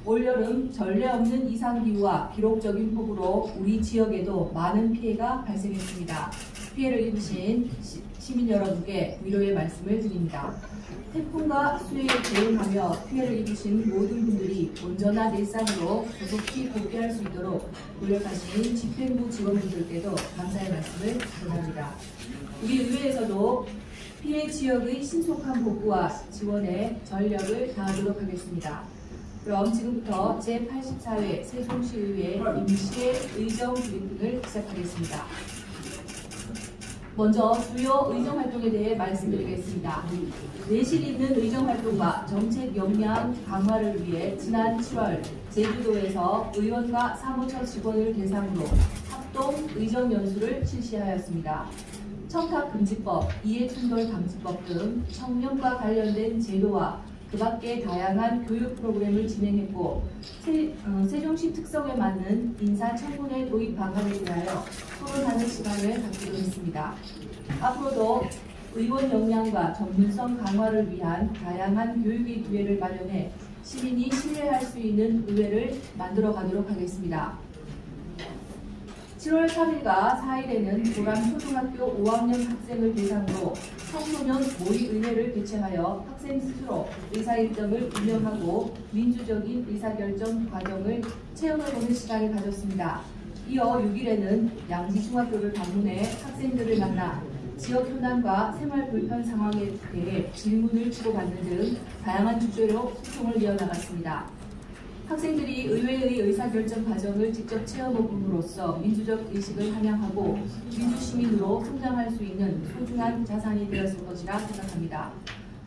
올여름 전례 없는 이상기후와 기록적인 폭우로 우리 지역에도 많은 피해가 발생했습니다. 피해를 입으신 시민 여러분께 위로의 말씀을 드립니다. 태풍과 수해에 대응하며 피해를 입으신 모든 분들이 온전한 일상으로 조속히 복귀할 수 있도록 노력하신 집행부 직원분들께도 감사의 말씀을 전합니다. 우리 의회에서도 피해 지역의 신속한 복구와 지원에 전력을 다하도록 하겠습니다. 그럼 지금부터 제84회 세종시의회 임시의 의정 브리핑을 시작하겠습니다. 먼저 주요 의정활동에 대해 말씀드리겠습니다. 내실 있는 의정활동과 정책 역량 강화를 위해 지난 7월 제주도에서 의원과 사무처 직원을 대상으로 합동 의정연수를 실시하였습니다. 청탁금지법, 이해충돌방지법 등 청년과 관련된 제도와 그 밖의 다양한 교육 프로그램을 진행했고 세종시 특성에 맞는 인사청문회 도입 방안에 대하여 토론하는 시간을 갖기로 했습니다. 앞으로도 의원 역량과 전문성 강화를 위한 다양한 교육의 기회를 마련해 시민이 신뢰할 수 있는 의회를 만들어 가도록 하겠습니다. 7월 3일과 4일에는 도람초등학교 5학년 학생을 대상으로 청소년 모의의회를 개최하여 학생 스스로 의사일정을 운영하고 민주적인 의사결정 과정을 체험해보는 시간을 가졌습니다. 이어 6일에는 양지중학교를 방문해 학생들을 만나 지역 현안과 생활 불편 상황에 대해 질문을 주고받는 등 다양한 주제로 소통을 이어나갔습니다. 학생들이 의회의 의사결정 과정을 직접 체험해봄으로써 민주적 의식을 함양하고 민주시민으로 성장할 수 있는 소중한 자산이 되었을 것이라 생각합니다.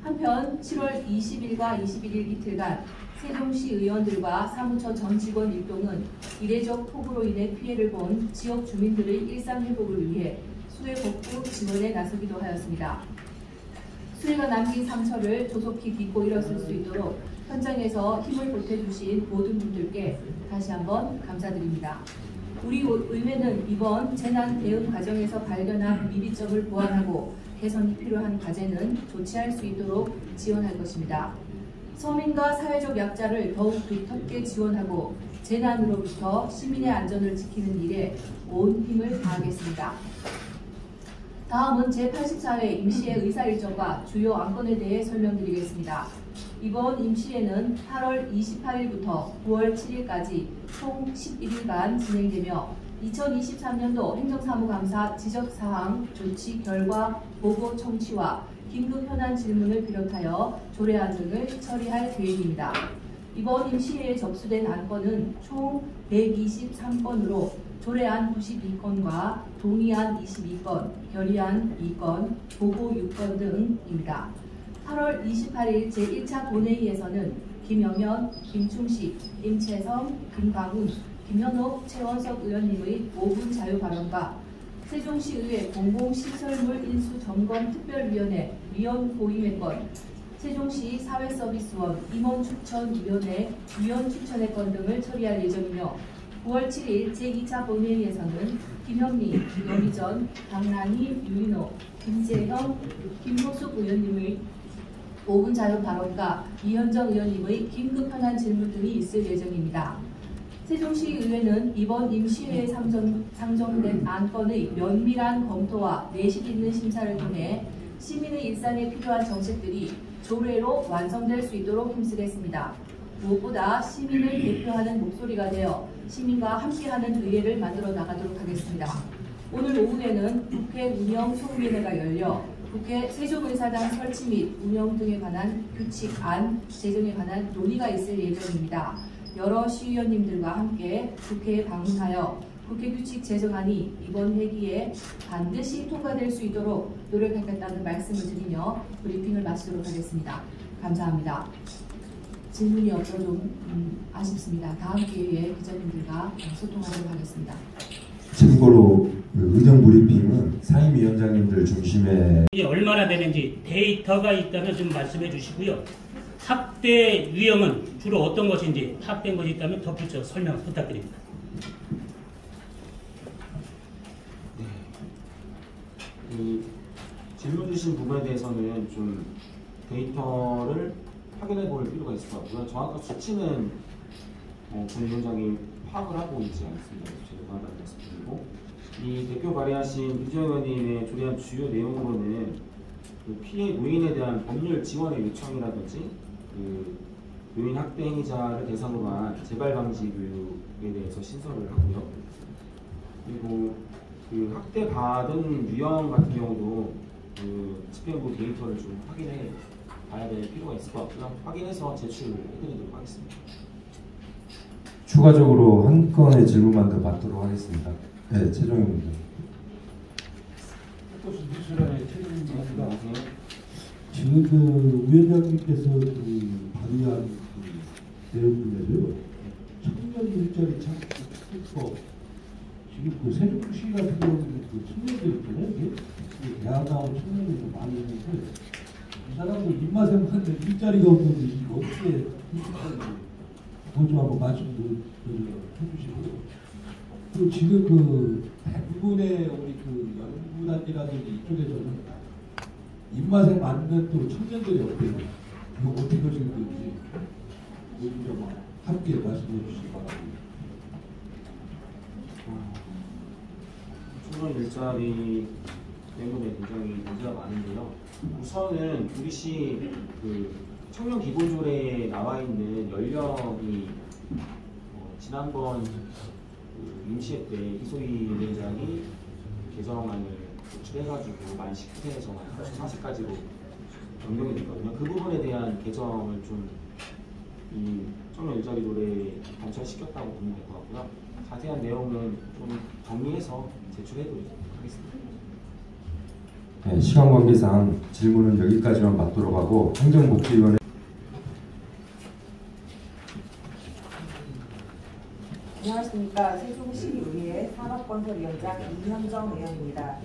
한편 7월 20일과 21일 이틀간 세종시 의원들과 사무처 전 직원 일동은 이례적 폭우로 인해 피해를 본 지역 주민들의 일상 회복을 위해 수해 복구 지원에 나서기도 하였습니다. 수해가 남긴 상처를 조속히 딛고 일어설 수 있도록 현장에서 힘을 보태주신 모든 분들께 다시 한번 감사드립니다. 우리 의회는 이번 재난 대응 과정에서 발견한 미비점을 보완하고 개선이 필요한 과제는 조치할 수 있도록 지원할 것입니다. 서민과 사회적 약자를 더욱 두텁게 지원하고 재난으로부터 시민의 안전을 지키는 일에 온 힘을 다하겠습니다. 다음은 제84회 임시의 의사일정과 주요 안건에 대해 설명드리겠습니다. 이번 임시회는 8월 28일부터 9월 7일까지 총 11일간 진행되며 2023년도 행정사무감사 지적사항 조치 결과 보고 청취와 긴급 현안 질문을 비롯하여 조례안 등을 처리할 계획입니다. 이번 임시회에 접수된 안건은 총 123건으로 조례안 92건과 동의안 22건, 결의안 2건, 보고 6건 등입니다. 8월 28일 제1차 본회의에서는 김영현, 김충식, 임채성, 김광훈, 김현옥, 최원석 의원님의 5분 자유 발언과 세종시의회 공공시설물 인수 점검 특별위원회 위원 고임의 건, 세종시 사회서비스원 임원 추천위원회 위원 추천의 건 등을 처리할 예정이며 9월 7일 제2차 본회의에서는 김영미, 여미전, 강란희, 유인호, 김재형, 김호숙 의원님의 5분 자유 발언과 이현정 의원님의 긴급 현안 질문 등이 있을 예정입니다. 세종시의회는 이번 임시회에 상정된 안건의 면밀한 검토와 내실 있는 심사를 통해 시민의 일상에 필요한 정책들이 조례로 완성될 수 있도록 힘쓰겠습니다. 무엇보다 시민을 대표하는 목소리가 되어 시민과 함께하는 의회를 만들어 나가도록 하겠습니다. 오늘 오후에는 국회 운영 총위원회가 열려 국회 세종의사당 설치 및 운영 등에 관한 규칙안 제정에 관한 논의가 있을 예정입니다. 여러 시의원님들과 함께 국회에 방문하여 국회 규칙 제정안이 이번 회기에 반드시 통과될 수 있도록 노력하겠다는 말씀을 드리며 브리핑을 마치도록 하겠습니다. 감사합니다. 질문이 없어 좀 아쉽습니다. 다음 기회에 기자님들과 소통하도록 하겠습니다. 참고로 의정 브리핑은 상임위원장님들 중심에 얼마나 되는지 데이터가 있다면 좀 말씀해 주시고요. 학대 유형은 주로 어떤 것인지 파악된 것이 있다면 덧붙여 설명 부탁드립니다. 네. 질문 주신 부분에 대해서는 좀 데이터를 확인해 볼 필요가 있을 것 같고요. 정확한 수치는 본위원장이 파악을 하고 있지 않습니다. 죄송하다는 말씀드리고, 이 대표 발의하신 유지영 의원님의 조례안 주요 내용으로는 그 피해 노인에 대한 법률 지원의 요청이라든지 그 노인 학대 행위자를 대상으로 한 재발 방지 교육에 대해서 신설을 하고요. 그리고 그 학대 받은 유형 같은 경우도 그 집행부 데이터를 좀 확인해 봐야 될 필요가 있을 것 같고요. 확인해서 제출해드리도록 하겠습니다. 추가적으로 한 건의 질문만 더 받도록 하겠습니다. 네, 최종입니다. 지금 그 위원장님께서 그 발의한 그 내용 중에서요, 청년 일자리 창출법, 지금 그 세종시 같은 경우는 그 청년들 있잖아요. 이게 대학 나온 청년들이 좀 많이 있는데, 이 사람들 입맛에 맞는 일자리가 없는데 이거 어떻게 그거 좀 한번 말씀 해주시고요. 또 지금 그 대부분의 우리 그 연구단이라든지 이쪽에서는 입맛에 맞는 또 청년들이 없대요. 이거 어떻게 하시는 건지 좀 함께 말씀해 주시기 바랍니다. 청년 일자리 때문에 굉장히 문제가 많은데요. 우선은 우리시 그 청년 기본조례에 나와 있는 연령이 지난번 그 임시회 때 이소희 위원장이 개정안을 도출해가지고 만 19세에서 만 34세까지로 변경이 됐거든요. 그 부분에 대한 개정을 좀 이 청년 일자리 조례에 관철시켰다고 보면 될 것 같고요. 자세한 내용은 좀 정리해서 제출해드리도록 하겠습니다. 네, 시간 관계상 질문은 여기까지만 받도록 하고 행정복지위원회 안녕하십니까. 세종시의회 산업건설위원장 이현정 의원입니다.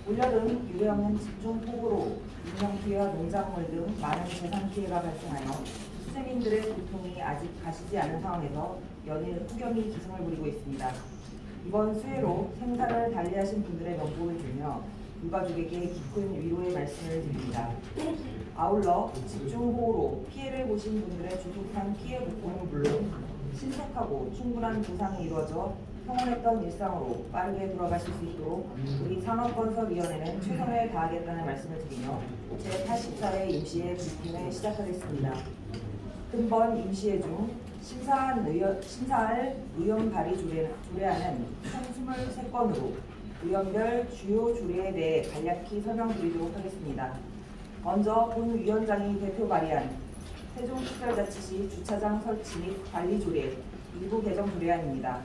올여름 유형은 집중폭우로 인명피해와 농작물 등 많은 재산 피해가 발생하여 시민들의 고통이 아직 가시지 않은 상황에서 연일 폭염이 기승을 부리고 있습니다. 이번 수해로 생사를 달리하신 분들의 명복을 빌며 유가족에게 깊은 위로의 말씀을 드립니다. 아울러 집중호우로 피해를 보신 분들의 조속한 피해 복구는 물론 신속하고 충분한 보상이 이루어져 평온했던 일상으로 빠르게 돌아가실 수 있도록 우리 산업건설위원회는 최선을 다하겠다는 말씀을 드리며 제84회 임시회 브리핑을 시작하겠습니다. 금번 임시회 중 심사할 의원 발의 조례안은 총 23건으로 의원별 주요 조례에 대해 간략히 설명드리도록 하겠습니다. 먼저 본 위원장이 대표 발의한 세종특별자치시 주차장 설치 및 관리 조례 일부 개정 조례안입니다.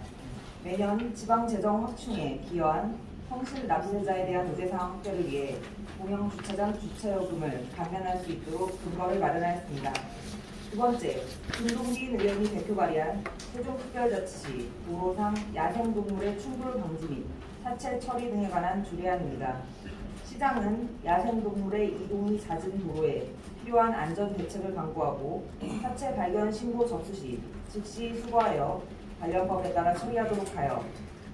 매년 지방재정 확충에 기여한 성실 납세자에 대한 우대사항 확대를 위해 공영 주차장 주차요금을 감면할 수 있도록 근거를 마련하였습니다. 두 번째, 김동빈 의원이 대표 발의한 세종특별자치시 도로상 야생동물의 충돌 방지 및 사체 처리 등에 관한 조례안입니다. 시장은 야생동물의 이동이 잦은 도로에 필요한 안전 대책을 강구하고 사체 발견 신고 접수 시 즉시 수거하여 관련 법에 따라 처리하도록 하여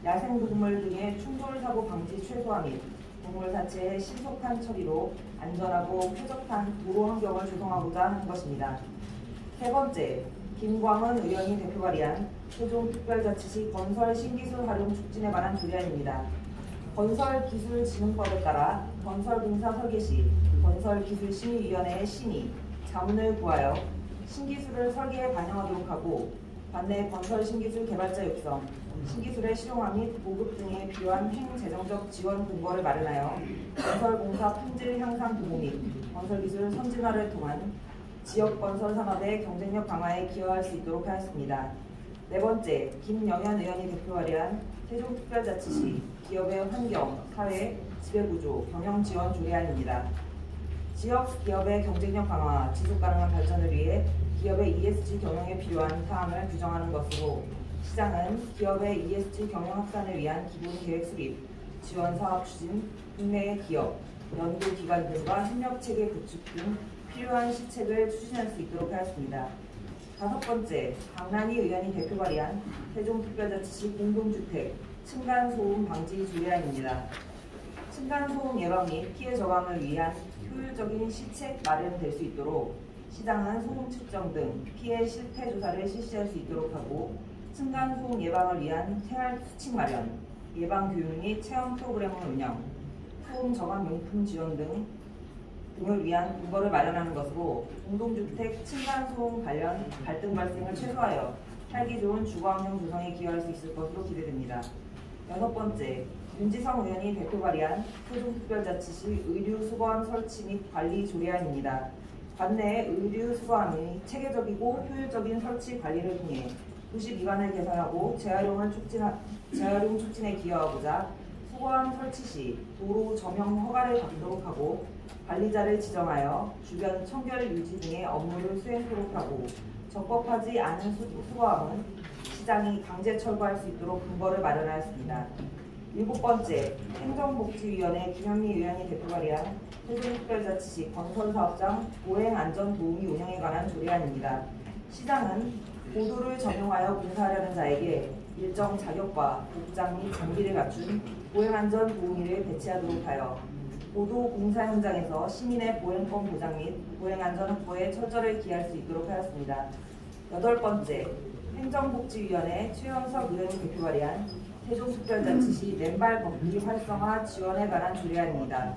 야생동물 등의 충돌 사고 방지 최소화 및 동물 사체의 신속한 처리로 안전하고 쾌적한 도로 환경을 조성하고자 하는 것입니다. 세 번째, 김광은 의원이 대표 발의한 세종특별자치시 건설 신기술 활용 촉진에 관한 조례안입니다. 건설기술진흥법에 따라 건설공사 설계 시 건설기술심의위원회의 심의, 자문을 구하여 신기술을 설계에 반영하도록 하고 반내 건설 신기술 개발자 육성, 신기술의 실용화 및 보급 등에 필요한 행재정적 지원 근거를 마련하여 건설공사 품질 향상 도모 및 건설기술 선진화를 통한 지역 건설 산업의 경쟁력 강화에 기여할 수 있도록 하였습니다. 네 번째, 김영현 의원이 대표 발의한 세종특별자치시 기업의 환경, 사회, 지배구조, 경영지원 조례안입니다. 지역 기업의 경쟁력 강화, 지속가능한 발전을 위해 기업의 ESG 경영에 필요한 사항을 규정하는 것으로 시장은 기업의 ESG 경영 확산을 위한 기본 계획 수립, 지원 사업 추진, 국내의 기업, 연구기관 등과 협력체계 구축 등 필요한 시책을 추진할 수 있도록 하였습니다. 다섯 번째, 박난희 의원이 대표 발의한 세종특별자치시 공동주택 층간소음 방지 조례안입니다. 층간소음 예방 및 피해 저감을 위한 효율적인 시책 마련될 수 있도록 시장은 소음 측정 등 피해 실태 조사를 실시할 수 있도록 하고 층간소음 예방을 위한 생활 수칙 마련, 예방 교육 및 체험 프로그램을 운영, 소음 저감 용품 지원 등을 위한 근거를 마련하는 것으로 공동주택 층간소음 관련 갈등 발생을 최소화하여 살기 좋은 주거환경 조성에 기여할 수 있을 것으로 기대됩니다. 6번째, 윤지성 의원이 대표 발의한 세종특별자치시 의류수거함 설치 및 관리 조례안입니다. 관내의 의류수거함의 체계적이고 효율적인 설치 관리를 통해 도시 미관을 개선하고 재활용 촉진에 기여하고자 수거함 설치 시 도로 점용 허가를 받도록 하고 관리자를 지정하여 주변 청결 유지 등의 업무를 수행토록 하고 적법하지 않은 수거함은 시장이 강제 철거할 수 있도록 근거를 마련하였습니다. 7번째, 행정복지위원회 김현미 의원이 대표 발의한 세종특별자치시 건설사업장 보행안전도우미 운영에 관한 조례안입니다. 시장은 보도를 전용하여 공사하려는 자에게 일정 자격과 복장 및 장비를 갖춘 보행안전도우미를 배치하도록 하여 보도 공사 현장에서 시민의 보행권 보장 및 보행안전 확보에 철저히 기할 수 있도록 하였습니다. 8번째, 행정복지위원회 최영석 의원이 대표 발의한 세종특별자치시 맨발 걷기 활성화 지원에 관한 조례안입니다.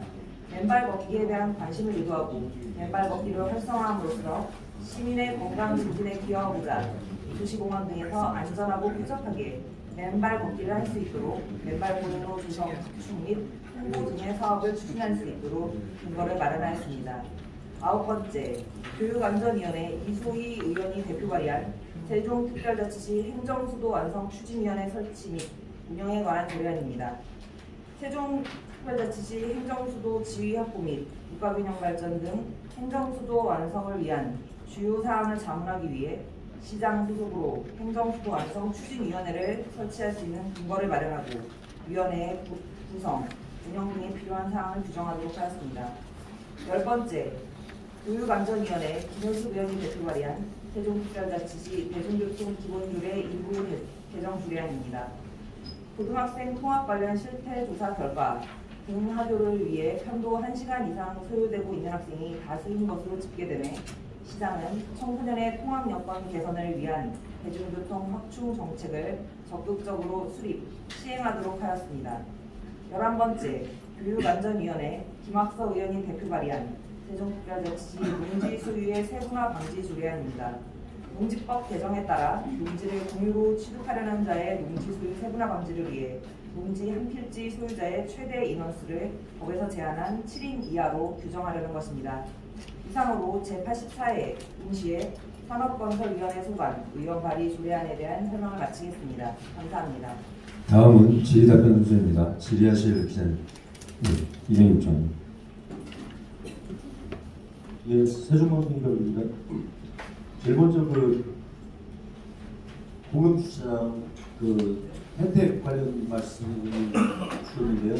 맨발 걷기에 대한 관심을 유도하고 맨발 걷기를 활성화함으로써 시민의 건강 증진에 기여하고자 도시공원 등에서 안전하고 쾌적하게 맨발 걷기를 할 수 있도록 맨발 보행로 조성, 확충 및 홍보 등의 사업을 추진할 수 있도록 근거를 마련하였습니다. 9번째, 교육안전위원회 이소희 의원이 대표 발의한 세종특별자치시 행정수도 완성 추진위원회 설치 및 운영에 관한 조례안입니다. 세종특별자치시 행정수도 지휘 확보 및 국가균형 발전 등 행정수도 완성을 위한 주요 사항을 자문하기 위해 시장 소속으로 행정수도 완성 추진위원회를 설치할 수 있는 근거를 마련하고 위원회의 구성, 운영 등에 필요한 사항을 규정하도록 하였습니다. 10번째, 교육안전위원회 김효숙 의원이 대표 발의한 세종특별자치시 대중교통 기본규례 일부 개정 조례안입니다. 고등학생 통학 관련 실태 조사 결과 등 하교를 위해 편도 1시간 이상 소요되고 있는 학생이 다수인 것으로 집계되매 시장은 청소년의 통학 여건 개선을 위한 대중교통 확충 정책을 적극적으로 수립, 시행하도록 하였습니다. 11번째, 교육안전위원회 김학서 의원이 대표 발의한 세종특별자치시 농지 소유의 세분화 방지 조례안입니다. 농지법 개정에 따라 농지를 공유로 취득하려는 자의 농지 소유 세분화 방지를 위해 농지 한 필지 소유자의 최대 인원수를 법에서 제한한 7인 이하로 규정하려는 것입니다. 이상으로 제84회 임시회 산업건설위원회 소관 의원 발의 조례안에 대한 설명을 마치겠습니다. 감사합니다. 다음은 질의답변 순서입니다. 질의하실 기자님, 이정희 부장님. 예, 세종방송입니다. 제일 먼저 공영주차장 혜택 관련 말씀을 주셨는데요.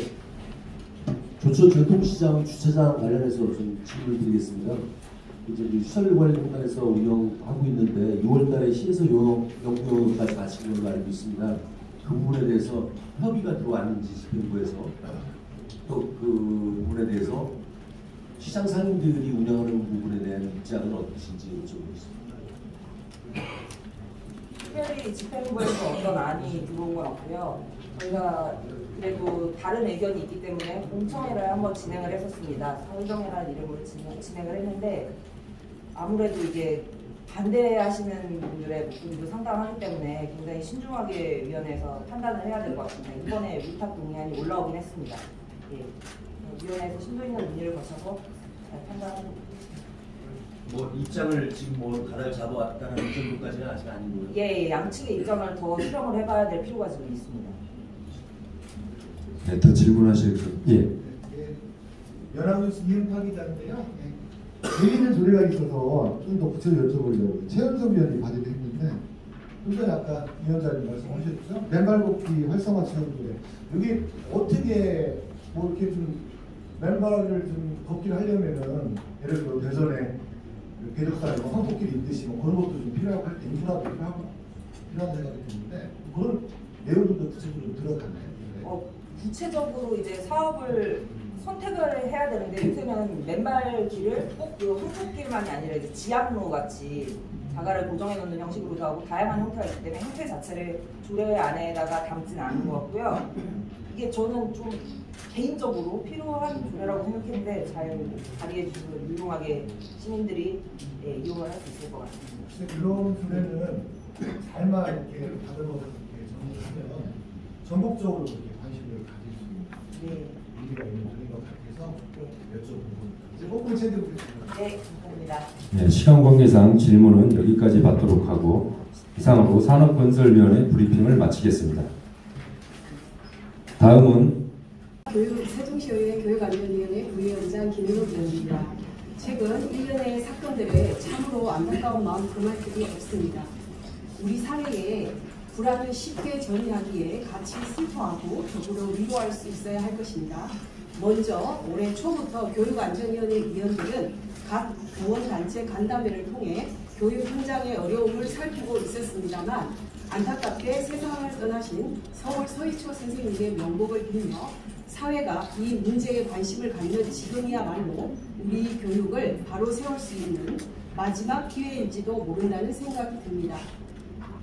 조천 전통시장 주차장 관련해서 좀 질문을 드리겠습니다. 이제 시설관리공단에서 운영하고 있는데 6월달에 시에서 영구용까지 마친 걸로 알고 있습니다. 그 부분에 대해서 협의가 들어왔는지 집행부에서 또 그 부분에 대해서 시장 상인들이 운영하는 부분에 대한 입장은 어떠신지 여쭤보겠습니다. 특별히 집행부에서 어떤 안이 들어온 건 없고요. 저희가 그래도 다른 의견이 있기 때문에 공청회를 한번 진행을 했었습니다. 사회정회라는 이름으로 진행을 했는데 아무래도 이게 반대하시는 분들의 목소리도 상당하기 때문에 굉장히 신중하게 위원회에서 판단을 해야 될 것 같습니다. 이번에 위탁 동의안이 올라오긴 했습니다. 예. 위원회에서 심도 있는 논의를 거쳐서 판단하는 뭐 입장을 지금 다들 잡아왔다는 정도까지는 아직 아니고요. 예, 양측의 입장을 더 수렴을 해봐야 될 필요가 지금 있습니다. 네, 더 질문하실 예. 연합뉴스 이은파 기자인데요. 재미있는 소리가 있어서 좀 더 구체적으로 여쭤보려고 최연석 위원이 발의를 했는데 좀 전에 아까 위원장님 말씀하셨죠? 맨발 걷기 활성화 지원 조례. 여기 어떻게 뭐 이렇게 좀 맨발을 좀 걷기를 하려면은 예를 들어 대전에 궤적사에 황토길이 있듯이 뭐 그런 것도 좀 필요하고 할 때 인프라도 필요하고 필요한 생각이 드는데 그런 내용도 구체적으로 들어가나요? 구체적으로 이제 사업을 선택을 해야 되는데 요새는 맨발길을 꼭 그 황토길만이 아니라 이제 지압로 같이 자가를 고정해 놓는 형식으로도 하고 다양한 형태가 있기 때문에 형태 자체를 조례 안에다가 담지는 않은 것 같고요. 이게 저는 좀 개인적으로 필요한 조례라고 생각했는데 잘 발의해 주시고 유용하게 시민들이 이용을 할 수 있을 것 같습니다. 이런 조례는 잘만 이렇게 다듬어서 이렇게 정리하면 전국적으로 이렇게 관심을 가질 수 있는 의미가 있는 조례인 것 같아서 여쭤보고 꼭 문제드리겠습니다. 네, 감사합니다. 네, 시간 관계상 질문은 여기까지 받도록 하고 이상으로 산업건설위원회 브리핑을 마치겠습니다. 다음은 세종시의회 교육안전위원회 부위원장 김현욱 의원입니다. 최근 일련의 사건들에 참으로 안타까운 마음 금할 틈이 없습니다. 우리 사회에 불안을 쉽게 전이하기에 같이 슬퍼하고 더불어 위로할 수 있어야 할 것입니다. 먼저 올해 초부터 교육안전위원회 위원들은 각 교원단체 간담회를 통해 교육 현장의 어려움을 살피고 있었습니다만 안타깝게 세상을 떠나신 서울 서희초 선생님의 명복을 빌며 사회가 이 문제에 관심을 갖는 지금이야말로 우리 교육을 바로 세울 수 있는 마지막 기회일지도 모른다는 생각이 듭니다.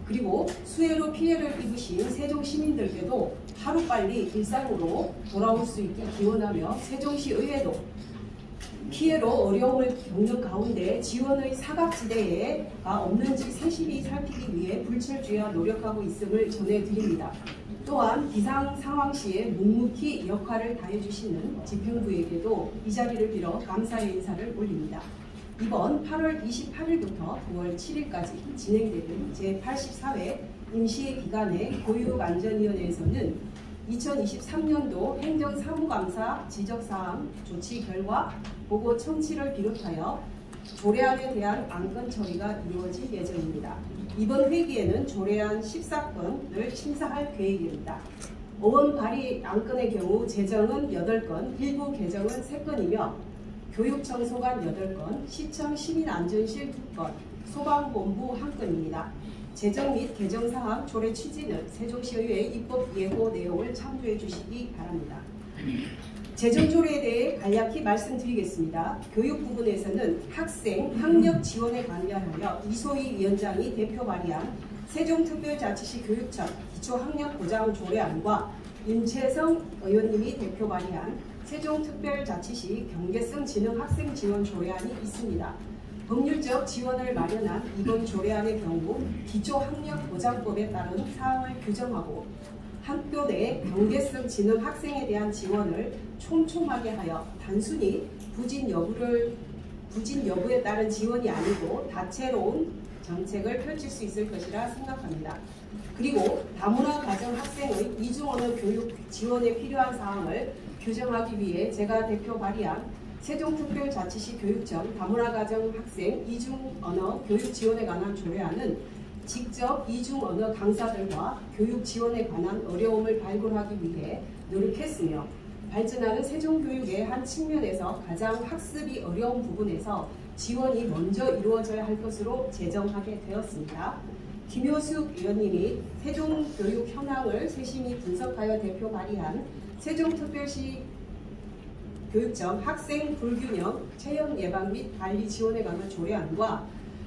그리고 수해로 피해를 입으신 세종 시민들께도 하루빨리 일상으로 돌아올 수 있길 기원하며 세종시 의회도 피해로 어려움을 겪는 가운데 지원의 사각지대가 없는지 세심히 살피기 위해 불철주야 노력하고 있음을 전해드립니다. 또한 비상 상황 시에 묵묵히 역할을 다해주시는 집행부에게도 이 자리를 빌어 감사의 인사를 올립니다. 이번 8월 28일부터 9월 7일까지 진행되는 제84회 임시기간의 교육안전위원회에서는 2023년도 행정사무감사 지적사항 조치 결과 보고 청취를 비롯하여 조례안에 대한 안건 처리가 이루어질 예정입니다. 이번 회기에는 조례안 14건을 심사할 계획입니다. 어원 발의 안건의 경우 제정은 8건, 일부 개정은 3건이며 교육청 소관 8건, 시청 시민안전실 2건, 소방본부 1건입니다. 제정 및 개정사항 조례 취지는 세종시의회 입법 예고 내용을 참조해 주시기 바랍니다. 재정조례에 대해 간략히 말씀드리겠습니다. 교육 부분에서는 학생 학력 지원에 관련하여 이소희 위원장이 대표 발의한 세종특별자치시 교육청 기초학력보장조례안과 임채성 의원님이 대표 발의한 세종특별자치시 경계성 지능 학생 지원 조례안이 있습니다. 법률적 지원을 마련한 이번 조례안의 경우 기초학력보장법에 따른 사항을 규정하고 학교 내 경계성 지능 학생에 대한 지원을 촘촘하게 하여 단순히 부진 여부에 따른 지원이 아니고 다채로운 정책을 펼칠 수 있을 것이라 생각합니다. 그리고 다문화 가정 학생의 이중언어 교육 지원에 필요한 사항을 규정하기 위해 제가 대표 발의한 세종특별자치시 교육청 다문화 가정 학생 이중언어 교육 지원에 관한 조례안은 직접 이중언어 강사들과 교육 지원에 관한 어려움을 발굴하기 위해 노력했으며 발전하는 세종교육의 한 측면에서 가장 학습이 어려운 부분에서 지원이 먼저 이루어져야 할 것으로 제정하게 되었습니다. 김효숙 의원님이 세종교육 현황을 세심히 분석하여 대표 발의한 세종특별시 교육청 학생 불균형 체험 예방 및 관리 지원에 관한 조례안과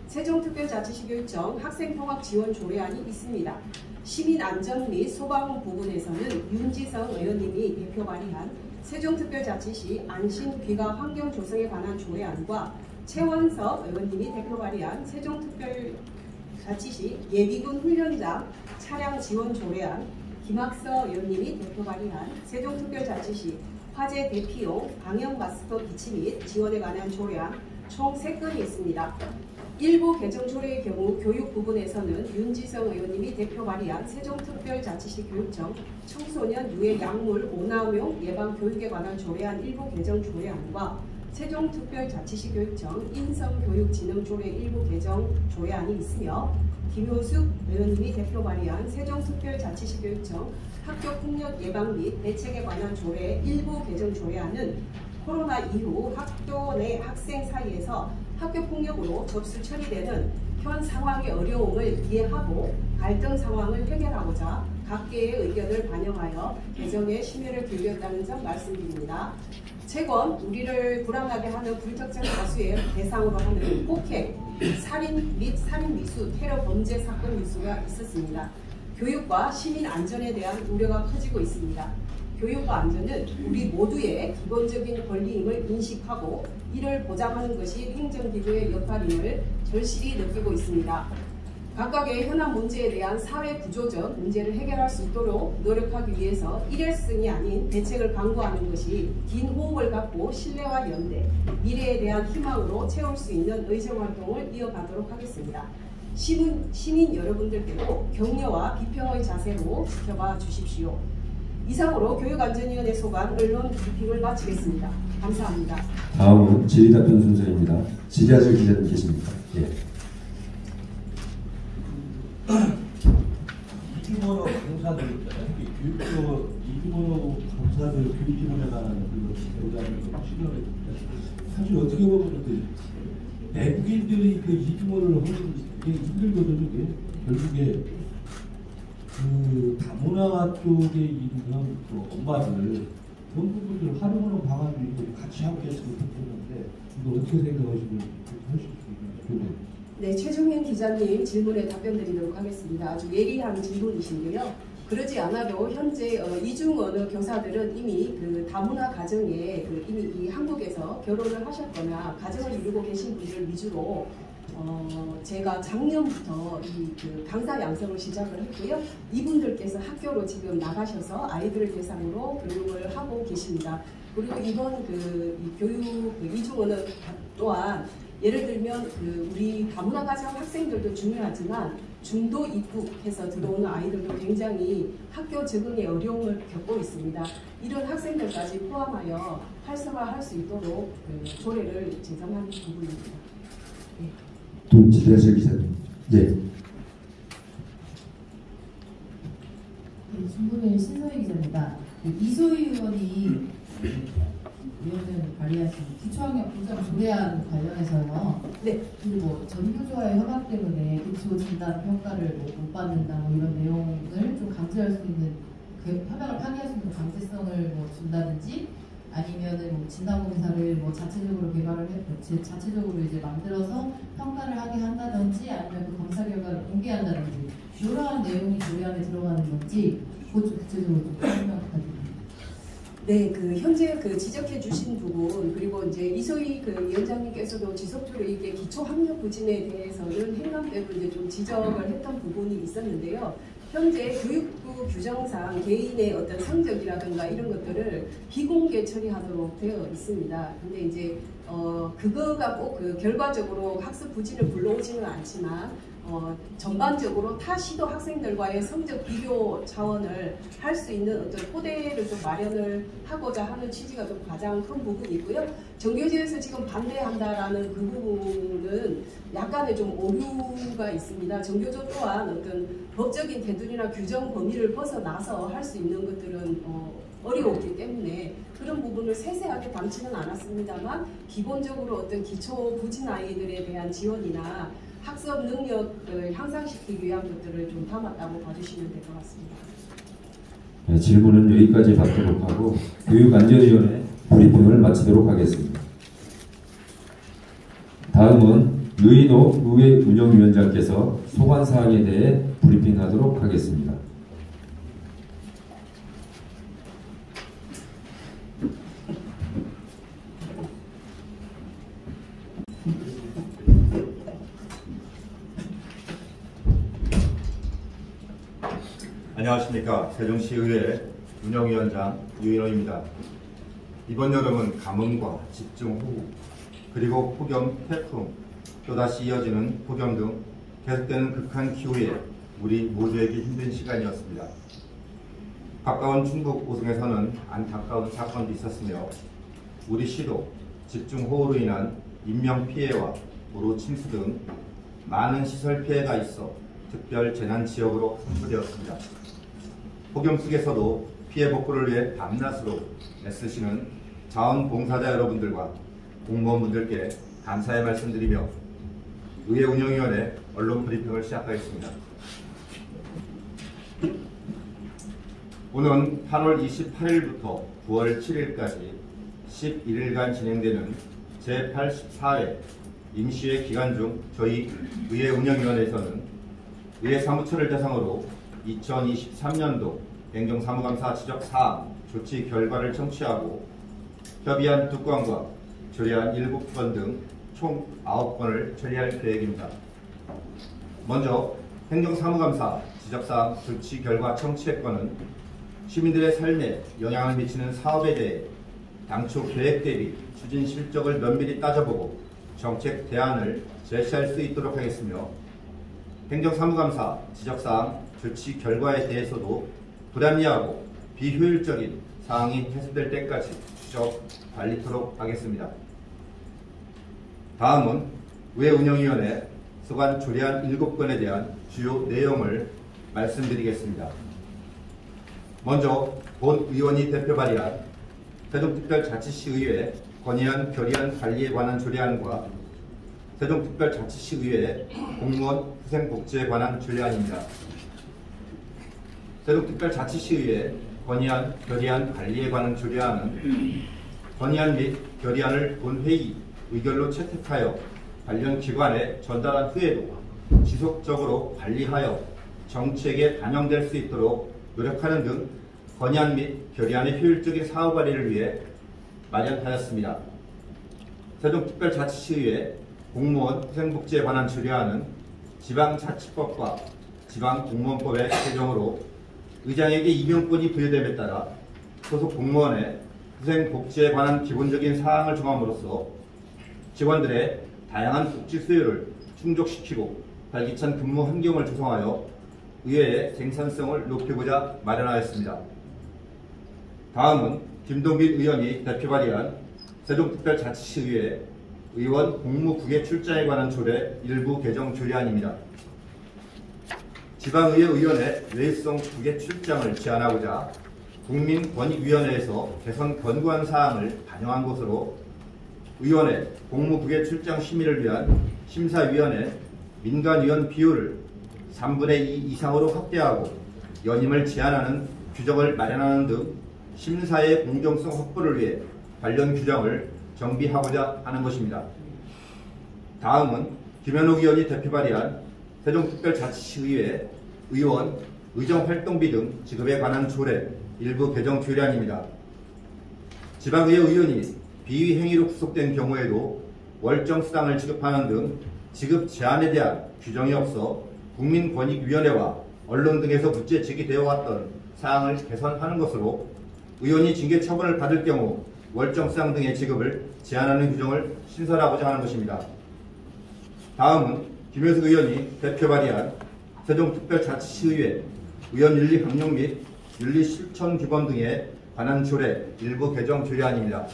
세종특별자치시 교육청 학생통합 지원 조례안이 있습니다. 시민안전 및 소방 부분에서는 윤지성 의원님이 대표 발의한 세종특별자치시 안심귀가 환경 조성에 관한 조례안과 최원석 의원님이 대표 발의한 세종특별자치시 예비군 훈련장 차량 지원 조례안, 김학서 의원님이 대표 발의한 세종특별자치시 화재 대피용 방역 마스크 비치 및 지원에 관한 조례안 총 3건이 있습니다. 일부 개정 조례의 경우 교육 부분에서는 윤지성 의원님이 대표 발의한 세종특별자치시 교육청 청소년 유해 약물 오남용 예방 교육에 관한 조례안 일부 개정 조례안과 세종특별자치시 교육청 인성교육진흥조례 일부 개정 조례안이 있으며 김효숙 의원님이 대표 발의한 세종특별자치시 교육청 학교폭력 예방 및 대책에 관한 조례 일부 개정 조례안은 코로나 이후 학교 내 학생 사이에서 학교폭력으로 접수 처리되는 현 상황의 어려움을 이해하고 갈등 상황을 해결하고자 각계의 의견을 반영하여 개정에 심혈을 기울였다는 점 말씀드립니다. 최근 우리를 불안하게 하는 불특정 다수의 대상으로 하는 폭행, 살인 및 살인미수, 테러 범죄 사건 뉴스가 있었습니다. 교육과 시민 안전에 대한 우려가 커지고 있습니다. 교육과 안전은 우리 모두의 기본적인 권리임을 인식하고 이를 보장하는 것이 행정기구의 역할임을 절실히 느끼고 있습니다. 각각의 현안 문제에 대한 사회 구조적 문제를 해결할 수 있도록 노력하기 위해서 일회성이 아닌 대책을 강구하는 것이 긴 호흡을 갖고 신뢰와 연대, 미래에 대한 희망으로 채울 수 있는 의정활동을 이어가도록 하겠습니다. 시민 여러분들께도 격려와 비평의 자세로 지켜봐 주십시오. 이상으로 교육안전위원회 소관 언론 브리핑을 마치겠습니다. 감사합니다. 다음은 질의답변 순서입니다. 질의하실 기자님 계십니까? 예. 이주번호 강사들 있잖아요. 이주번호 강사들 교육지원에 관한 배우자는 실현을 사실 어떻게 보면 외국인들이 그 이주번호를 하는 게 힘들거든요. 이게 결국에 그 다문화 쪽에 있는 그 엄마들 그런 부분들을 활용하는 방안도 있고 같이 함께 했으면 좋겠는데 이거 어떻게 생각하시면 하실 수 있나요? 네, 최종현 기자님 질문에 답변 드리도록 하겠습니다. 아주 예리한 질문이신데요. 그러지 않아도 현재 이중언어 교사들은 이미 그 다문화 가정에 이미 이 한국에서 결혼을 하셨거나 가정을 이루고 계신 분들 위주로 제가 작년부터 그 강사 양성을 시작을 했고요. 이분들께서 학교로 지금 나가셔서 아이들을 대상으로 교육을 하고 계십니다. 그리고 이번 이 교육 이중언어 또한 예를 들면 우리 다문화 가정 학생들도 중요하지만 중도 입국해서 들어오는 아이들도 굉장히 학교 적응에 어려움을 겪고 있습니다. 이런 학생들까지 포함하여 활성화할 수 있도록 조례를 제정한 부분입니다. 네. 또 질의하실 기자님. 예. 네, 중국의 신서희 기자입니다. 이소희 의원이 위원장님 발의하신 기초학력 보장 조례안 관련해서요. 네. 그리고 전교조와의 협약 때문에 기초 진단 평가를 못 받는다 이런 내용을 좀 강제할 수 있는 그 협약을 파기할 수 있는 강제성을 준다든지 아니면은 진단 검사를 자체적으로 개발을 자체적으로 이제 만들어서 평가를 하게 한다든지 아니면 그 검사 결과를 공개한다든지 이러한 내용이 조례안에 들어가는 건지 그것 좀 구체적으로 좀 설명 부탁드립니다. 네, 현재 지적해 주신 부분 그리고 이제 이소희 위원장님께서도 지속적으로 이게 기초 학력 부진에 대해서는 행감대로 이제 좀 지적을 했던 부분이 있었는데요. 현재 교육부 규정상 개인의 어떤 성적이라든가 이런 것들을 비공개 처리하도록 되어 있습니다. 근데 이제 그거가 꼭 결과적으로 학습 부진을 불러오지는 않지만 전반적으로 타 시도 학생들과의 성적 비교 차원을 할 수 있는 어떤 토대를 좀 마련을 하고자 하는 취지가 좀 가장 큰 부분이고요. 정교조에서 지금 반대한다라는 그 부분은 약간의 좀 오류가 있습니다. 정교조 또한 어떤 법적인 테두리나 규정 범위를 벗어나서 할 수 있는 것들은 어려웠기 때문에 그런 부분을 세세하게 담지는 않았습니다만 기본적으로 어떤 기초 부진 아이들에 대한 지원이나 학습 능력을 향상시키기 위한 것들을 좀 담았다고 봐주시면 될 것 같습니다. 네, 질문은 여기까지 받도록 하고 교육안전위원회 브리핑을 마치도록 하겠습니다. 다음은 유인호 의회 운영위원장께서 소관사항에 대해 브리핑하도록 하겠습니다. 안녕하십니까. 세종시의회 운영위원장 유인호입니다. 이번 여름은 가뭄과 집중호우 그리고 폭염, 태풍, 또다시 이어지는 폭염 등 계속되는 극한 기후에 우리 모두에게 힘든 시간이었습니다. 가까운 충북 오송에서는 안타까운 사건도 있었으며 우리 시도 집중호우로 인한 인명피해와 도로 침수 등 많은 시설 피해가 있어 특별 재난지역으로 선포되었습니다. 폭염 속에서도 피해 복구를 위해 밤낮으로 애쓰시는 자원봉사자 여러분들과 공무원분들께 감사의 말씀드리며 의회 운영위원회 언론 브리핑을 시작하겠습니다. 오는 8월 28일부터 9월 7일까지 11일간 진행되는 제84회 임시회 기간 중 저희 의회 운영위원회에서는 의회 사무처를 대상으로 2023년도 행정사무감사 지적사항 조치 결과를 청취하고 협의한 2건과 조례안 7건 등 총 9건을 처리할 계획입니다. 먼저 행정사무감사 지적사항 조치 결과 청취했건은 시민들의 삶에 영향을 미치는 사업에 대해 당초 계획 대비 추진 실적을 면밀히 따져보고 정책 대안을 제시할 수 있도록 하겠으며, 행정사무감사 지적사항 조치 결과에 대해서도 불합리하고 비효율적인 사항이 해소될 때까지 추적 관리토록 하겠습니다. 다음은 의회 운영위원회 소관 조례안 7건에 대한 주요 내용을 말씀드리겠습니다. 먼저 본 의원이 대표 발의한 세종특별자치시의회 건의안 결의안 관리에 관한 조례안과 세종특별자치시의회 공무원 후생복지에 관한 조례안입니다. 세종특별자치시의회 건의안 결의안 관리에 관한 조례안은 건의안 및 결의안을 본회의 의결로 채택하여 관련 기관에 전달한 후에도 지속적으로 관리하여 정책에 반영될 수 있도록 노력하는 등 건의안 및 결의안의 효율적인 사후 관리를 위해 마련하였습니다. 세종특별자치시의회 공무원 후생복지에 관한 조례안은 지방자치법과 지방공무원법의 개정으로 의장에게 임용권이 부여됨에 따라 소속 공무원의 후생복지에 관한 기본적인 사항을 정함으로써 직원들의 다양한 복지 수요를 충족시키고 활기찬 근무 환경을 조성하여 의회의 생산성을 높이고자 마련하였습니다. 다음은 김동빈 의원이 대표 발의한 세종특별자치시의회 의원 공무국외 출장에 관한 조례 일부 개정 조례안입니다. 지방의회 의원의 외유성 국외 출장을 제한하고자 국민권익위원회에서 개선 권고한 사항을 반영한 것으로 의원의 공무국외 출장 심의를 위한 심사위원회 민간위원 비율을 3분의 2 이상으로 확대하고 연임을 제한하는 규정을 마련하는 등 심사의 공정성 확보를 위해 관련 규정을 정비하고자 하는 것입니다. 다음은 김현욱 의원이 대표 발의한 세종특별자치시의회 의원 의정활동비 등 지급에 관한 조례 일부 개정 조례안입니다. 지방의회 의원이 비위 행위로 구속된 경우에도 월정 수당을 지급하는 등 지급 제한에 대한 규정이 없어 국민권익위원회와 언론 등에서 문제 제기되어 왔던 사항을 개선하는 것으로 의원이 징계 처분을 받을 경우 월정 수당 등의 지급을 제한하는 규정을 신설하고자 하는 것입니다. 다음은 김효석 의원이 대표 발의한 세종특별자치시의회 의원 윤리 강령 및 윤리 실천 규범 등에 관한 조례 일부 개정 조례안입니다.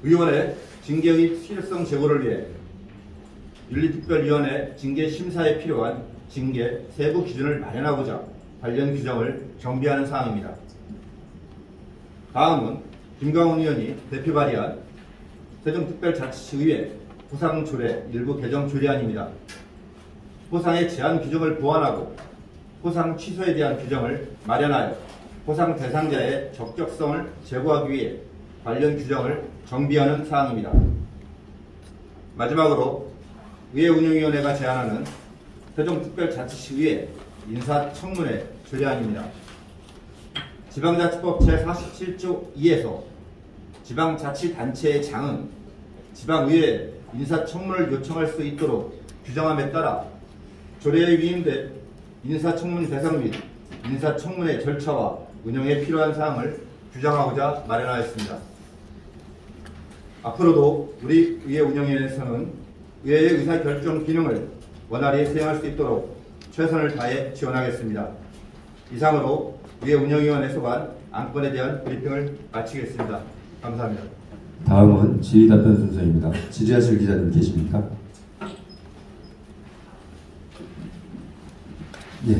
의원의 징계의 필요성 제고를 위해 윤리특별위원회 징계 심사에 필요한 징계 세부 기준을 마련하고자 관련 규정을 정비하는 사항입니다. 다음은 김광훈 의원이 대표 발의한 세종특별자치시의회 포상조례 일부 개정 조례안입니다. 포상의 제한 규정을 보완하고 포상 취소에 대한 규정을 마련하여 포상 대상자의 적격성을 제고하기 위해 관련 규정을 정비하는 사항입니다. 마지막으로 의회 운영위원회가 제안하는 세종특별자치시의회 인사청문회 조례안입니다. 지방자치법 제47조 2에서 지방자치단체의 장은 지방의회에 인사청문을 요청할 수 있도록 규정함에 따라 조례에 위임된 인사청문 대상 및 인사청문회 절차와 운영에 필요한 사항을 규정하고자 마련하였습니다. 앞으로도 우리 의회 운영위원회에서는 의회의 의사결정 기능을 원활히 수행할 수 있도록 최선을 다해 지원하겠습니다. 이상으로 의회 운영위원회 소관 안건에 대한 브리핑을 마치겠습니다. 감사합니다. 다음은 질의답변 순서입니다. 질의하실 기자님 계십니까? 예.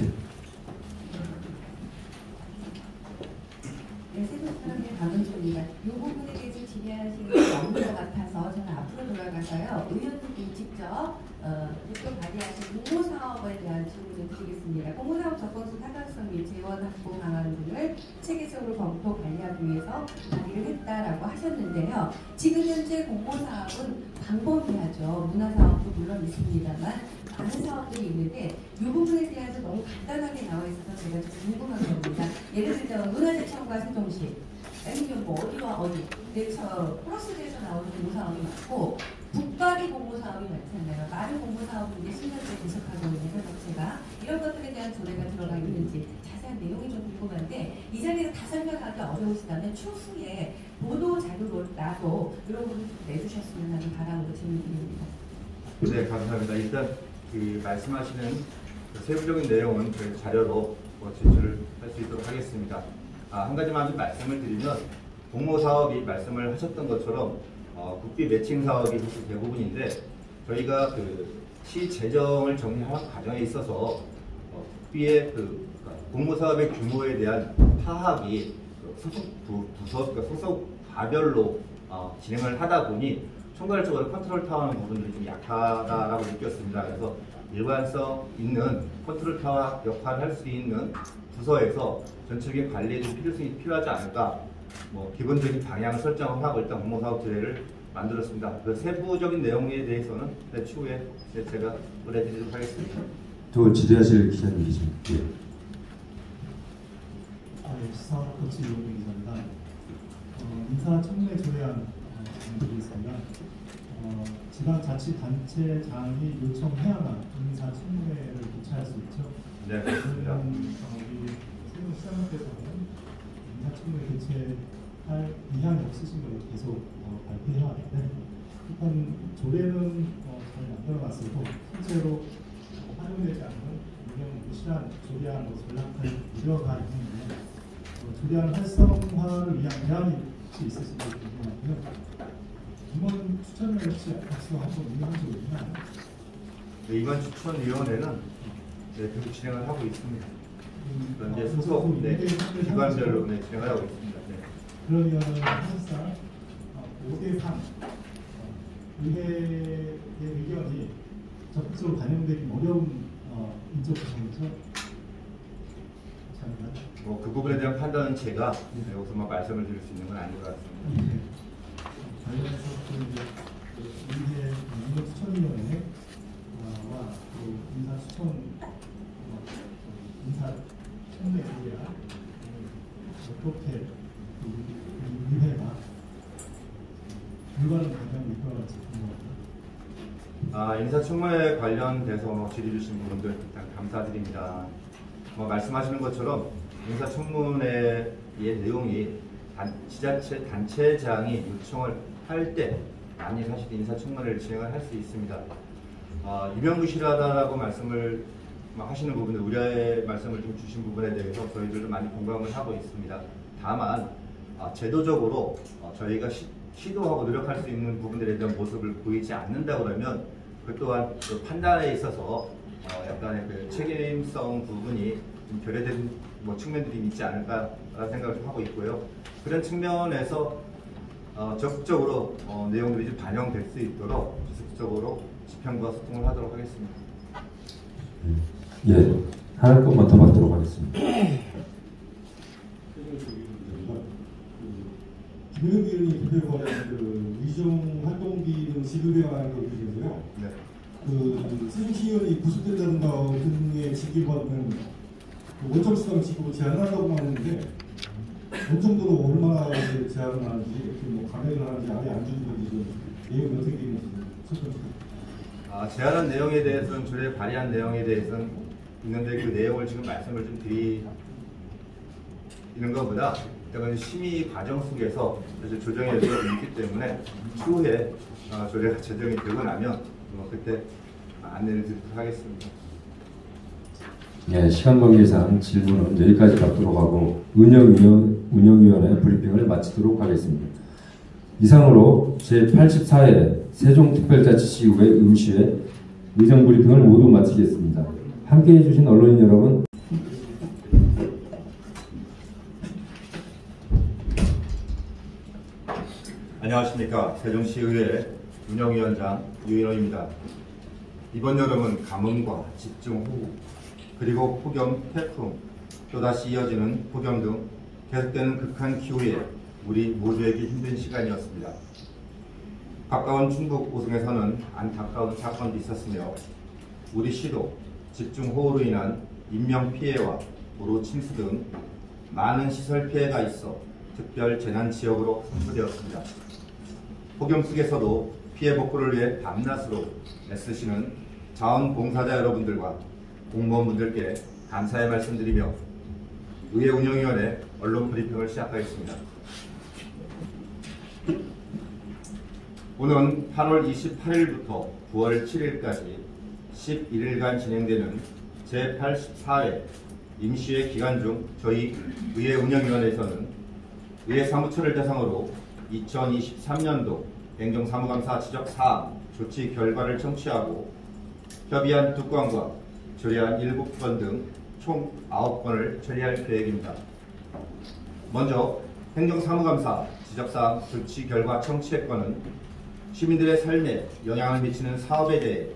네, 세종특별의 박은주입니다. 이 부분에 대해서 질의하시는 게 없는 것 같아서 저는 앞으로 돌아가서요. 의원님이 직접 발의하신 공모사업에 대한 질문을 드리겠습니다. 공모사업 접근수 타당성에 예산 및 재원 확보 방안 등을 체계적으로 검토 관리하기 위해서 발의를 했다라고 하셨는데요. 지금 현재 공모사업은 광범위하죠. 문화사업도 물론 있습니다만 많은 사업들이 있는데 이 부분에 대해서 너무 간단하게 나와 있어서 제가 좀 궁금한 겁니다. 예를 들면 문화재청과 세종시 아니면 뭐 어디와 어디 그래서 플러스에서 나오는 공모사업이 많고 국가기 공모사업이 많잖아요. 많은 공모사업을 이제 10년째 계속하고 있는 협업체가 이런 것들에 대한 조례가 들어가 있는지 자세한 내용이 좀 궁금한데 이 자리에서 다 설명하기 어려우시다면 추후에 보도 자료로라도 이런 부분 좀 내주셨으면 하는 바람으로 질문드립니다. 네, 감사합니다. 일단 그 말씀하시는 그 세부적인 내용은 저희 자료로 제출을 할 수 있도록 하겠습니다. 한 가지만 좀 말씀을 드리면 공모사업이 말씀을 하셨던 것처럼 국비 매칭 사업이 사실 대부분인데 저희가 그 시 재정을 정리하는 과정에 있어서 국비의 그 공모사업의 규모에 대한 파악이 소속 부서, 그러니까 소속 과별로 진행을 하다 보니 총괄적으로 컨트롤 타워하는 부분들이 좀 약하다라고 느꼈습니다. 그래서 일관성 있는 컨트롤 타워 역할을 할 수 있는 부서에서 전체적인 관리에 좀 필요성이 필요하지 않을까, 뭐 기본적인 방향을 설정을 하고 일단 공모사업 제례를 만들었습니다. 그 세부적인 내용에 대해서는 추후에 제가 보내드리도록 하겠습니다. 또 질의하실 기자님 계십니다. 시사코치 이용민 기자입니다. 인사청문회 조례안 드리겠습니다. 지방자치단체장이 요청해야만 인사청문회를 개최할 수 있죠. 네, 그렇습니다. 우리 세종시장님께서는 인사청문회 개최할 의향이 없으신 걸 계속 발표해 왔는데 일단 조례는 잘 만들어놨어도 실제로 활용되지 않는 유명 무시한 조례안으로 전락할 우려가 있는데 조례안 활성화를 위한 대안이 혹시 있으신지 궁금하고요. 이번 추천을 혹시 한번 운영한 적이 있나요? 네, 이번 추천위원회는 계속 진행을 하고 있습니다. 그런데 소속 기관별로 진행을 하고 있습니다. 네. 그러면 사실상 5대3 의회의 의견이 적극적으로 반영되기 어려운 인적 구성이죠. 그 부분에 대한 판단은 제가 여기서만 말씀을 드릴 수 있는 건 아닌 것 같습니다. 관련해서 의회 인사추천위원회와 인사청문회에 어떻게 의회가 결과를 반영이 이끌어갈지 궁금합니다. 인사청문회 관련돼서 질의 주신 분들 일단 감사드립니다. 말씀하시는 것처럼 인사청문회의 내용이 지자체 단체장이 요청을 할 때만이 사실 인사청문회를 진행을 할 수 있습니다. 유명무실하다라고 말씀을 하시는 부분들, 우려의 말씀을 좀 주신 부분에 대해서 저희들도 많이 공감을 하고 있습니다. 다만 제도적으로 저희가 시도하고 노력할 수 있는 부분들에 대한 모습을 보이지 않는다 그러면 그 또한 그 판단에 있어서 약간의 그 책임성 부분이 좀 결여된 측면들이 있지 않을까라는 생각을 좀 하고 있고요. 그런 측면에서 적극적으로 내용들이 좀 반영될 수 있도록 지속적으로 집행부와 소통을 하도록 하겠습니다. 예, 하나 것만 더 받도록 하겠습니다. 김영욱 의원이 대표관한 위중 활동비는 지급에 관한 것들이고요. 네. 세종시 의원이 구속된다든가 등의 지급받는 원점수당 지급을 제한한다고 하는데 어느 정도로 얼마나 제한을 하는지, 감액을 하는지, 아예 안 주는 건지 내용이 어떻게 되는지 제한한 내용에 대해서는 조례 발의한 내용에 대해서는 있는데 그 내용을 지금 말씀을 좀 드리는 것보다 이건 심의 과정 속에서 사실 조정의 여지가 있기 때문에 추후에 조례가 제정이 되고 나면 그때 안내를 드리도록 하겠습니다. 네, 시간 관계상 질문은 여기까지 받도록 하고 운영위원회 브리핑을 마치도록 하겠습니다. 이상으로 제84회 세종특별자치시의회 의무시회 의정 브리핑을 모두 마치겠습니다. 함께해 주신 언론인 여러분 안녕하십니까. 세종시의회 운영위원장 유인호입니다. 이번 여름은 가뭄과 집중호우 그리고 폭염, 태풍, 또다시 이어지는 폭염 등 계속되는 극한 기후에 우리 모두에게 힘든 시간이었습니다. 가까운 충북 오송에서는 안타까운 사건도 있었으며 우리 시도 집중호우로 인한 인명피해와 도로 침수 등 많은 시설 피해가 있어 특별 재난 지역으로 선포되었습니다. 폭염 속에서도 피해 복구를 위해 밤낮으로 애쓰시는 자원봉사자 여러분들과 공무원분들께 감사의 말씀드리며 의회운영위원회 언론 브리핑을 시작하겠습니다. 오는 8월 28일부터 9월 7일까지 11일간 진행되는 제84회 임시회 기간 중 저희 의회운영위원회에서는 의회 사무처를 대상으로 2023년도 행정사무감사 지적사항 조치 결과를 청취하고 협의안 2건과 조례안 7건 등 총 9건을 처리할 계획입니다. 먼저 행정사무감사 지적사항 조치 결과 청취의 건은 시민들의 삶에 영향을 미치는 사업에 대해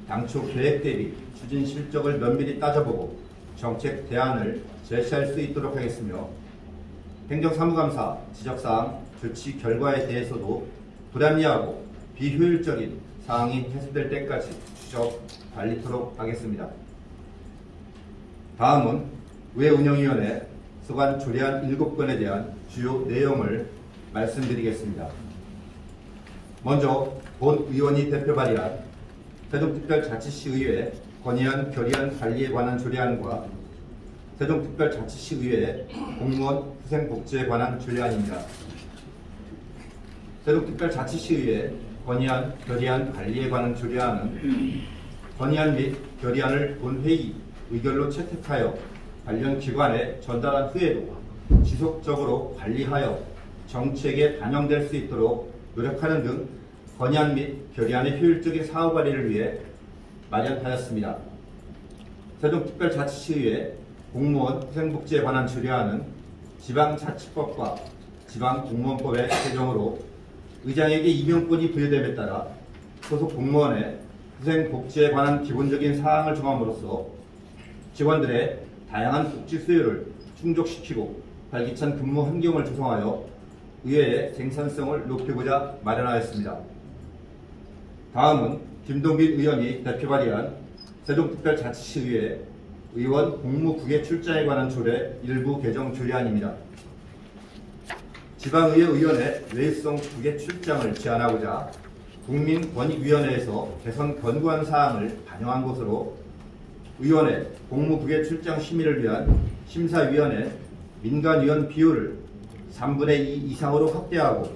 당초 계획 대비 추진 실적을 면밀히 따져보고 정책 대안을 제시할 수 있도록 하겠으며 행정사무감사 지적사항 조치 결과에 대해서도 불합리하고 비효율적인 사항이 해소될 때까지 추적 관리토록 하겠습니다. 다음은 의회운영위원회 소관 조례안 7건에 대한 주요 내용을 말씀드리겠습니다. 먼저 본 의원이 대표 발의한 세종특별자치시의회 건의안 결의안 관리에 관한 조례안과 세종특별자치시의회 공무원 후생복지에 관한 조례안입니다. 세종특별자치시의회 건의안 결의안 관리에 관한 조례안은 건의안 및 결의안을 본회의 의결로 채택하여 관련 기관에 전달한 후에도 지속적으로 관리하여 정책에 반영될 수 있도록 노력하는 등 건의안 및 결의안의 효율적인 사후 발의를 위해 마련하였습니다. 세종특별자치시의회 공무원 후생복지에 관한 조례안은 지방자치법과 지방공무원법의 개정으로 의장에게 임용권이 부여됨에 따라 소속 공무원의 후생복지에 관한 기본적인 사항을 정함으로써 직원들의 다양한 복지 수요를 충족시키고 활기찬 근무 환경을 조성하여 의회의 생산성을 높이고자 마련하였습니다. 다음은 김동빈 의원이 대표 발의한 세종특별자치시의회 의원 공무국외 출장에 관한 조례 일부 개정 조례안입니다. 지방의회 의원의 외유성 국외 출장을 제한하고자 국민권익위원회에서 개선 권고한 사항을 반영한 것으로 의원의 공무국외 출장 심의를 위한 심사위원회 민간위원 비율을 3분의 2 이상으로 확대하고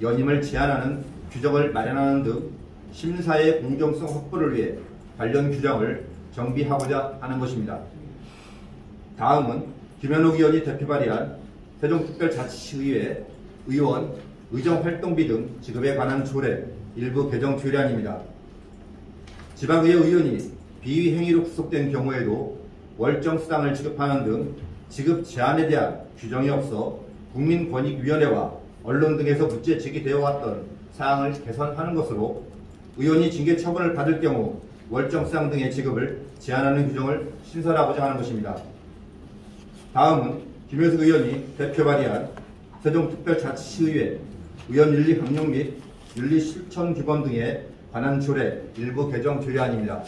연임을 제한하는 규정을 마련하는 등 심사의 공정성 확보를 위해 관련 규정을 정비하고자 하는 것입니다. 다음은 김현욱 의원이 대표 발의한 세종특별자치시의회 의원 의정활동비 등 지급에 관한 조례 일부 개정 조례안입니다. 지방의회 의원이 비위 행위로 구속된 경우에도 월정 수당을 지급하는 등 지급 제한에 대한 규정이 없어 국민권익위원회와 언론 등에서 문제 제기되어 왔던 사항을 개선하는 것으로 의원이 징계 처분을 받을 경우 월정 수당 등의 지급을 제한하는 규정을 신설하고자 하는 것입니다. 다음은 김효숙 의원이 대표 발의한 세종특별자치시의회 의원 윤리 강령 및 윤리 실천 규범 등에 관한 조례 일부 개정 조례안입니다.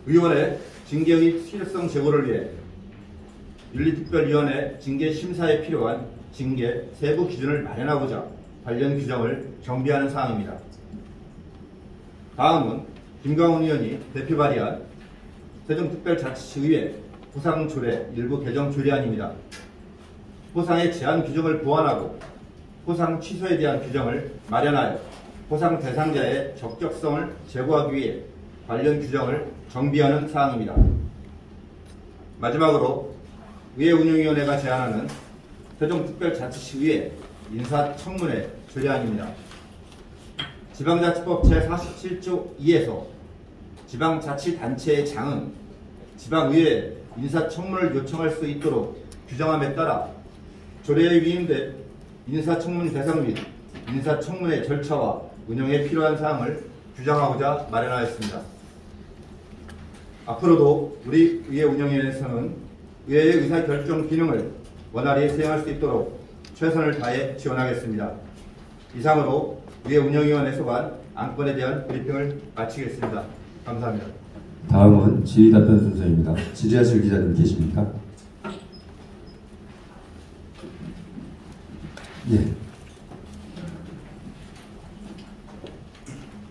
의원의 징계의 실효성 제고를 위해 윤리특별위원회 징계 심사에 필요한 징계 세부 기준을 마련하고자 관련 규정을 정비하는 사항입니다. 다음은 김광훈 의원이 대표 발의한 세종특별자치시의회 포상조례 일부 개정 조례안입니다. 포상의 제한 규정을 보완하고 포상 취소에 대한 규정을 마련하여 포상 대상자의 적격성을 제고하기 위해 관련 규정을 정비하는 사항입니다. 마지막으로 의회운영위원회가 제안하는 세종특별자치시의회 인사청문회 조례안입니다. 지방자치법 제47조 2에서 지방자치단체의 장은 지방의회에 인사청문을 요청할 수 있도록 규정함에 따라 조례에 위임된 인사청문 대상 및 인사청문회 절차와 운영에 필요한 사항을 규정하고자 마련하였습니다. 앞으로도 우리 의회 운영위원회에서는 의회의 의사결정 기능을 원활히 수행할 수 있도록 최선을 다해 지원하겠습니다. 이상으로 의회 운영위원회 소관 안건에 대한 브리핑을 마치겠습니다. 감사합니다. 다음은 질의답변 순서입니다. 질의하실 기자님 계십니까? 예.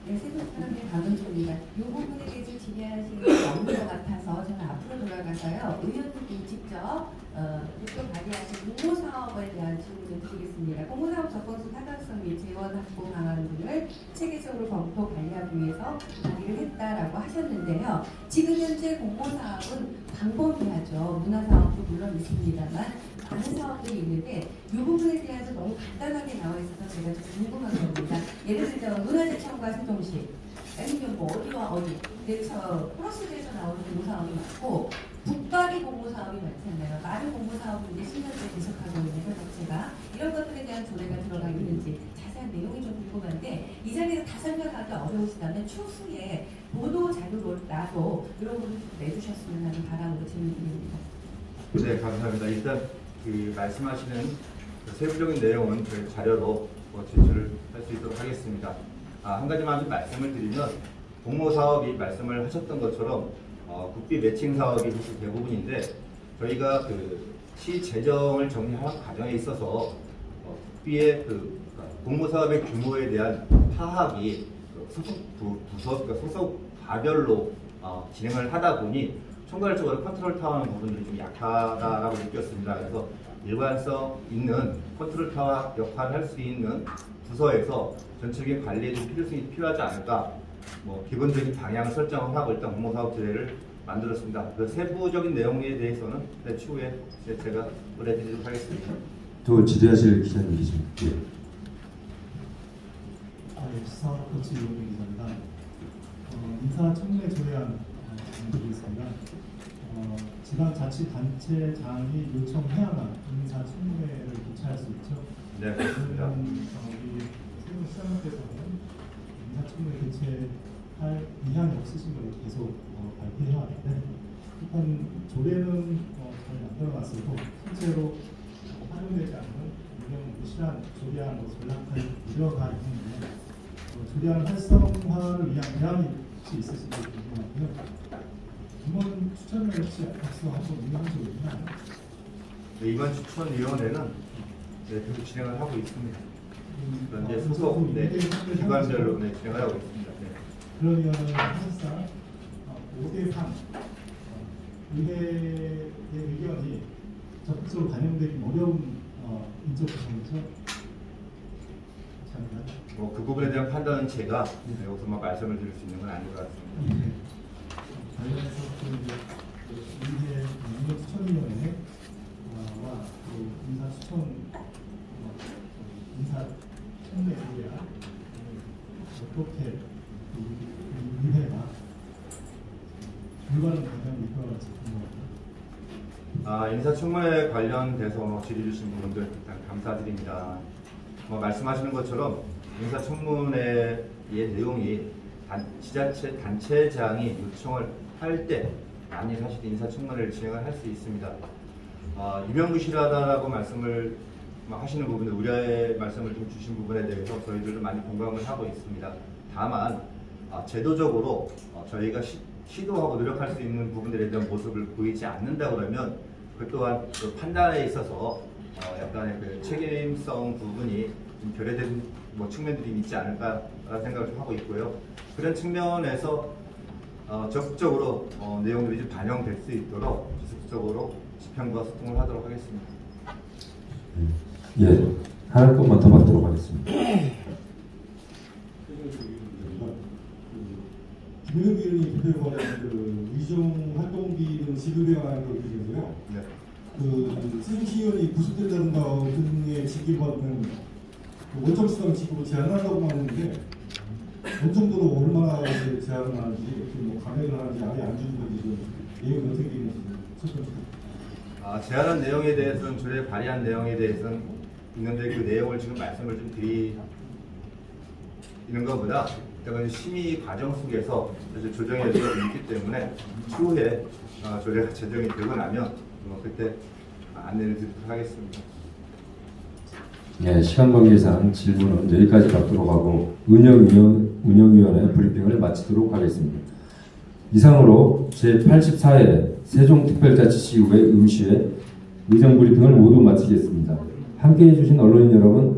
네, 세종사람의 박은총입니다. 이 부분에 대해서 질의하시는 게 없는 것 같아서 저는 앞으로 돌아가서요. 의원님이 직접 또 발의하신 공모사업에 대한 질문을 드리겠습니다. 공모사업 접근수 타당성 및 재원 확보 방안 등을 체계적으로 검토 관리하기 위해서 발의를 했다라고 하셨는데요. 지금 현재 공모사업은 광범위하죠. 문화사업도 물론 있습니다만 많은 사업들이 있는데 이 부분에 대해서 너무 간단하게 나와 있어서 제가 좀 궁금한 겁니다. 예를 들어 문화재청과 세종시 아니면 뭐 어디와 어디 그래서 크로스돼서 나오는 공모사업이 많고 북발이 공모사업이 많잖아요. 많은 공모사업을 이제 10년째 계속하고 있는 현업체가 이런 것들에 대한 조례가 들어가 있는지 자세한 내용이 좀 궁금한데 이 자리에서 다 설명하기 어려우시다면 추후에 보도 자료로 나도 이런 부분 좀 내주셨으면 하는 바람으로 질문드립니다. 네, 감사합니다. 일단 그 말씀하시는 그 세부적인 내용은 저희 자료로 제출을 할 수 있도록 하겠습니다. 한 가지만 좀 말씀을 드리면 공모사업이 말씀을 하셨던 것처럼 국비 매칭 사업이 사실 대부분인데 저희가 그 시 재정을 정리하는 과정에 있어서 국비의 그 공모사업의 규모에 대한 파악이 소속 부서, 그러니까 소속 과별로 진행을 하다 보니 총괄적으로 컨트롤 타워하는 부분들이 좀 약하다라고 느꼈습니다. 그래서 일관성 있는 컨트롤 타워 역할을 할 수 있는 부서에서 전체적인 관리에 좀 필요성이 필요하지 않을까, 뭐 기본적인 방향 설정을 하고 일단 공모사업 제례를 만들었습니다. 그 세부적인 내용에 대해서는 추후에 제가 보내드리도록 하겠습니다. 또 질의하실 기자님 계십니까? 예. 시사코치 이용민 기자입니다. 인사청문회 조례안 드리겠습니다. 지방자치단체장이 요청해야만 인사청문회를 개최할 수 있죠. 네, 그렇습니다. 우리 세종시장님께서는 인사청문회 개최할 의향이 없으신 걸 계속 발표해 왔는데 일단 조례는 잘 만들어놨어도 실제로 활용되지 않는 유명 무시한 조례안 전략을 우려가 있는데 조례안 활성화를 위한 대안이 혹시 있으신지 궁금하고요. 이번 추천을 혹시 앞서 한번 운영한 적이 있나요? 네, 이번 추천위원회는 계속 진행을 하고 있습니다. 이제 소속 기관별로 진행을 하고 있습니다. 네. 그러면 사실상 5대3 의회의 의견이 적극적으로 반영되기 어려운 인적 구성이죠. 그 부분에 대한 판단은 제가 여기서만 말씀을 드릴 수 있는 건 아닌 것 같습니다. 관련해서 의회 인사추천위원회와 인사청문회야 어떻게 의회가 불가능 방향을 이끌어갈지 궁금합니다. 인사청문회 관련돼서 질의 주신 부분들 일단 감사드립니다. 말씀하시는 것처럼 인사청문회의 내용이 지자체 단체장이 요청을 할 때 많이 사실 인사청문회를 진행을 할 수 있습니다. 유명무실하다라고 말씀을 하시는 부분에 우려의 말씀을 좀 주신 부분에 대해서 저희들도 많이 공감을 하고 있습니다. 다만 제도적으로 저희가 시도하고 노력할 수 있는 부분들에 대한 모습을 보이지 않는다 그러면 그 또한 그 판단에 있어서 약간의 그 책임성 부분이 좀 결여된 측면들이 있지 않을까라는 생각을 좀 하고 있고요. 그런 측면에서 적극적으로 내용들이 좀 반영될 수 있도록 지속적으로 집행부와 소통을 하도록 하겠습니다. 예, 할 것만 더 받도록 하겠습니다. 김영욱 의원이 대표하는 그 위중 활동비 등 지급에 관한 걸 드리고요. 네. 그 세종시 의원이 구속된다든가 등의 지급받는 원점 수당 지급을 제한한다고 하는데 어느 정도로 얼마나 제한을 하는지 뭐 감액을 하는지 아예 안 주는 건지 좀 내용이 어떻게 되는지 설명. 제한한 내용에 대해서는 조례 발의한 내용에 대해서는 있는데 그 내용을 지금 말씀을 좀 드리는 것보다 이건 심의 과정 속에서 사실 조정의 여지가 있기 때문에 추후에 조례가 제정이 되고 나면 그때 안내를 드리도록 하겠습니다. 네, 시간 관계상 질문은 여기까지 받도록 하고 운영위원회 브리핑을 마치도록 하겠습니다. 이상으로 제84회 세종특별자치시의회 의무시회 의정 브리핑을 모두 마치겠습니다. 함께해 주신 언론인 여러분